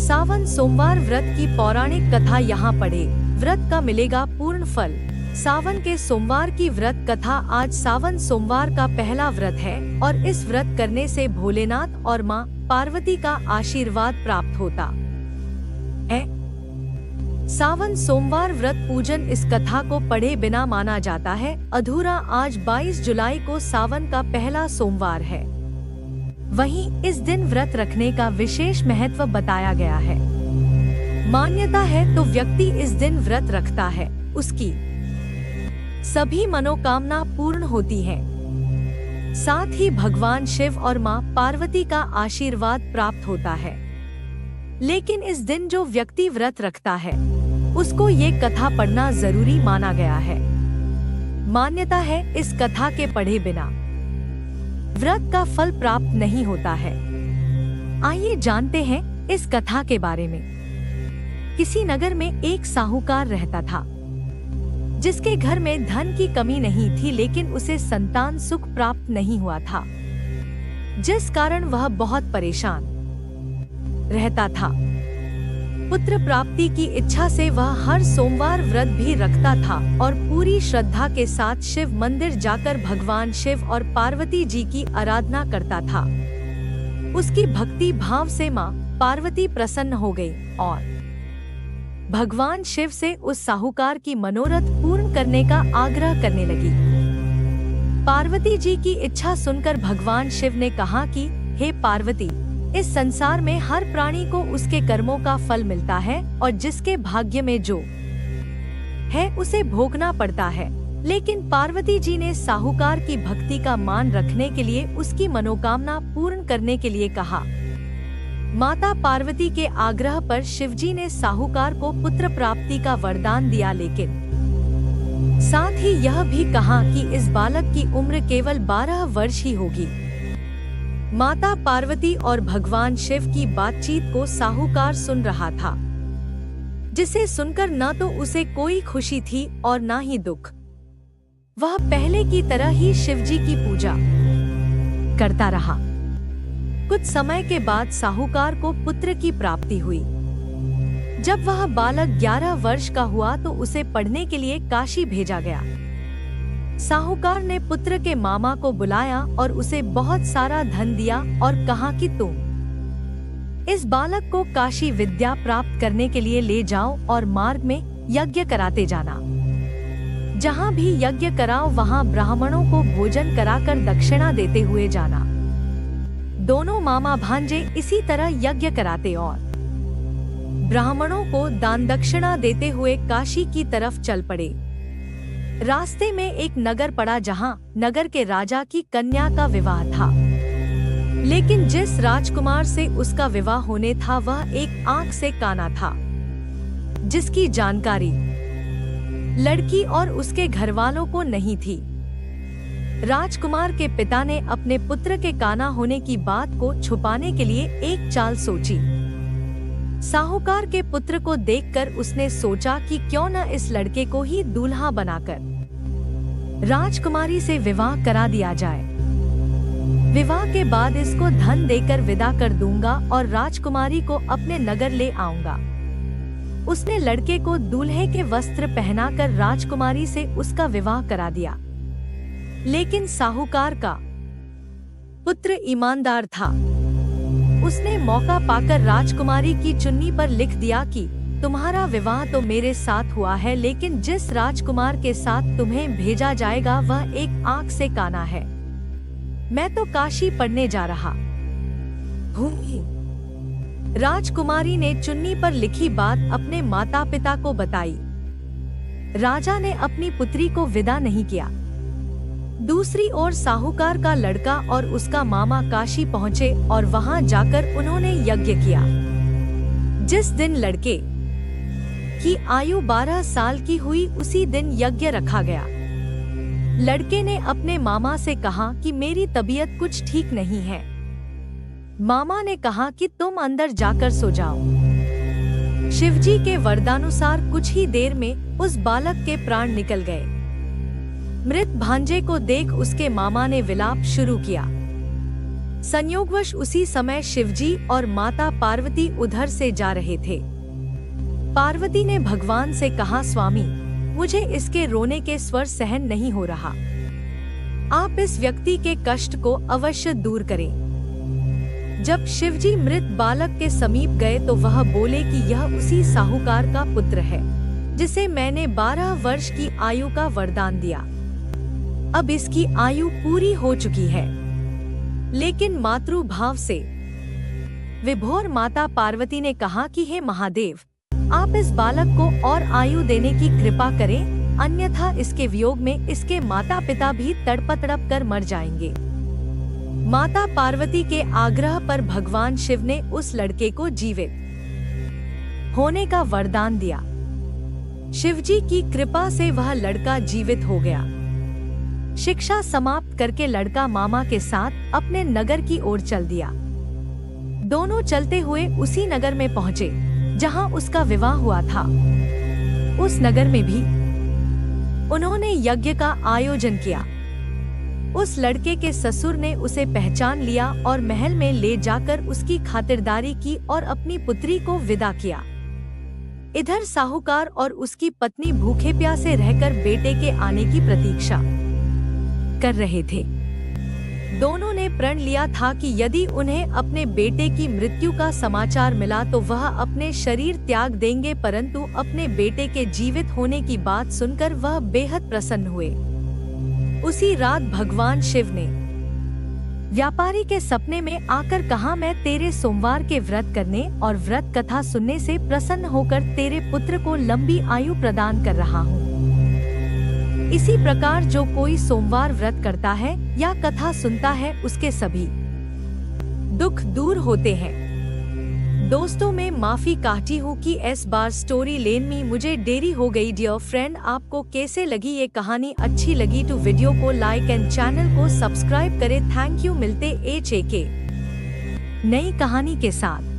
सावन सोमवार व्रत की पौराणिक कथा यहाँ पढ़े, व्रत का मिलेगा पूर्ण फल। सावन के सोमवार की व्रत कथा। आज सावन सोमवार का पहला व्रत है और इस व्रत करने से भोलेनाथ और माँ पार्वती का आशीर्वाद प्राप्त होता है। सावन सोमवार व्रत पूजन इस कथा को पढ़े बिना माना जाता है अधूरा। आज 22 जुलाई को सावन का पहला सोमवार है। वहीं इस दिन व्रत रखने का विशेष महत्व बताया गया है। मान्यता है तो व्यक्ति इस दिन व्रत रखता है, उसकी सभी मनोकामना पूर्ण होती है। साथ ही भगवान शिव और माँ पार्वती का आशीर्वाद प्राप्त होता है। लेकिन इस दिन जो व्यक्ति व्रत रखता है उसको ये कथा पढ़ना जरूरी माना गया है। मान्यता है इस कथा के पढ़े बिना व्रत का फल प्राप्त नहीं होता है। आइए जानते हैं इस कथा के बारे में। किसी नगर में एक साहूकार रहता था, जिसके घर में धन की कमी नहीं थी, लेकिन उसे संतान सुख प्राप्त नहीं हुआ था, जिस कारण वह बहुत परेशान रहता था। पुत्र प्राप्ति की इच्छा से वह हर सोमवार व्रत भी रखता था और पूरी श्रद्धा के साथ शिव मंदिर जाकर भगवान शिव और पार्वती जी की आराधना करता था। उसकी भक्ति भाव से माँ पार्वती प्रसन्न हो गई और भगवान शिव से उस साहूकार की मनोरथ पूर्ण करने का आग्रह करने लगी। पार्वती जी की इच्छा सुनकर भगवान शिव ने कहा कि हे पार्वती, इस संसार में हर प्राणी को उसके कर्मों का फल मिलता है और जिसके भाग्य में जो है उसे भोगना पड़ता है। लेकिन पार्वती जी ने साहूकार की भक्ति का मान रखने के लिए उसकी मनोकामना पूर्ण करने के लिए कहा। माता पार्वती के आग्रह पर शिवजी ने साहूकार को पुत्र प्राप्ति का वरदान दिया, लेकिन साथ ही यह भी कहा कि इस बालक की उम्र केवल 12 वर्ष ही होगी। माता पार्वती और भगवान शिव की बातचीत को साहूकार सुन रहा था, जिसे सुनकर न तो उसे कोई खुशी थी और न ही दुख। वह पहले की तरह ही शिवजी की पूजा करता रहा। कुछ समय के बाद साहूकार को पुत्र की प्राप्ति हुई। जब वह बालक 11 वर्ष का हुआ तो उसे पढ़ने के लिए काशी भेजा गया। साहूकार ने पुत्र के मामा को बुलाया और उसे बहुत सारा धन दिया और कहा कि तुम इस बालक को काशी विद्या प्राप्त करने के लिए ले जाओ और मार्ग में यज्ञ कराते जाना। जहाँ भी यज्ञ कराओ वहाँ ब्राह्मणों को भोजन कराकर दक्षिणा देते हुए जाना। दोनों मामा भांजे इसी तरह यज्ञ कराते और ब्राह्मणों को दान दक्षिणा देते हुए काशी की तरफ चल पड़े। रास्ते में एक नगर पड़ा, जहां नगर के राजा की कन्या का विवाह था। लेकिन जिस राजकुमार से उसका विवाह होने था वह एक आंख से काना था, जिसकी जानकारी लड़की और उसके घरवालों को नहीं थी। राजकुमार के पिता ने अपने पुत्र के काना होने की बात को छुपाने के लिए एक चाल सोची। साहूकार के पुत्र को देखकर उसने सोचा कि क्यों न इस लड़के को ही दूल्हा बनाकर राजकुमारी से विवाह करा दिया जाए। विवाह के बाद इसको धन देकर विदा कर दूंगा और राजकुमारी को अपने नगर ले आऊंगा। उसने लड़के को दूल्हे के वस्त्र पहनाकर राजकुमारी से उसका विवाह करा दिया। लेकिन साहूकार का पुत्र ईमानदार था। उसने मौका पाकर राजकुमारी की चुन्नी पर लिख दिया कि तुम्हारा विवाह तो मेरे साथ हुआ है, लेकिन जिस राजकुमार के साथ तुम्हें भेजा जाएगा वह एक आंख से काना है। मैं तो काशी पढ़ने जा रहा हूँ। राजकुमारी ने चुन्नी पर लिखी बात अपने माता पिता को बताई। राजा ने अपनी पुत्री को विदा नहीं किया। दूसरी ओर साहूकार का लड़का और उसका मामा काशी पहुँचे और वहां जाकर उन्होंने यज्ञ किया। जिस दिन लड़के की आयु 12 साल की हुई उसी दिन यज्ञ रखा गया। लड़के ने अपने मामा से कहा कि मेरी तबीयत कुछ ठीक नहीं है। मामा ने कहा कि तुम अंदर जाकर सो जाओ। शिवजी के वरदानुसार कुछ ही देर में उस बालक के प्राण निकल गए। मृत भांजे को देख उसके मामा ने विलाप शुरू किया। संयोगवश उसी समय शिवजी और माता पार्वती उधर से जा रहे थे। पार्वती ने भगवान से कहा, स्वामी, मुझे इसके रोने के स्वर सहन नहीं हो रहा। आप इस व्यक्ति के कष्ट को अवश्य दूर करें। जब शिवजी मृत बालक के समीप गए तो वह बोले कि यह उसी साहूकार का पुत्र है जिसे मैंने 12 वर्ष की आयु का वरदान दिया। अब इसकी आयु पूरी हो चुकी है। लेकिन मातृभाव से विभोर माता पार्वती ने कहा कि हे महादेव, आप इस बालक को और आयु देने की कृपा करें, अन्यथा इसके वियोग में इसके माता पिता भी तड़प तड़प कर मर जाएंगे। माता पार्वती के आग्रह पर भगवान शिव ने उस लड़के को जीवित होने का वरदान दिया। शिवजी की कृपा से वह लड़का जीवित हो गया। शिक्षा समाप्त करके लड़का मामा के साथ अपने नगर की ओर चल दिया। दोनों चलते हुए उसी नगर में पहुँचे जहां उसका विवाह हुआ था। उस नगर में भी उन्होंने यज्ञ का आयोजन किया। उस लड़के के ससुर ने उसे पहचान लिया और महल में ले जाकर उसकी खातिरदारी की और अपनी पुत्री को विदा किया। इधर साहूकार और उसकी पत्नी भूखे प्यासे रहकर बेटे के आने की प्रतीक्षा कर रहे थे। दोनों ने प्रण लिया था कि यदि उन्हें अपने बेटे की मृत्यु का समाचार मिला तो वह अपने शरीर त्याग देंगे, परंतु अपने बेटे के जीवित होने की बात सुनकर वह बेहद प्रसन्न हुए। उसी रात भगवान शिव ने व्यापारी के सपने में आकर कहा, मैं तेरे सोमवार के व्रत करने और व्रत कथा सुनने से प्रसन्न होकर तेरे पुत्र को लंबी आयु प्रदान कर रहा हूँ। इसी प्रकार जो कोई सोमवार व्रत करता है या कथा सुनता है उसके सभी दुख दूर होते हैं। दोस्तों, मैं माफी चाहती हूँ कि इस बार स्टोरी लेन में मुझे देरी हो गई। डियर फ्रेंड, आपको कैसे लगी ये कहानी? अच्छी लगी तो वीडियो को लाइक एंड चैनल को सब्सक्राइब करें। Thank you. मिलते एक नई कहानी के साथ।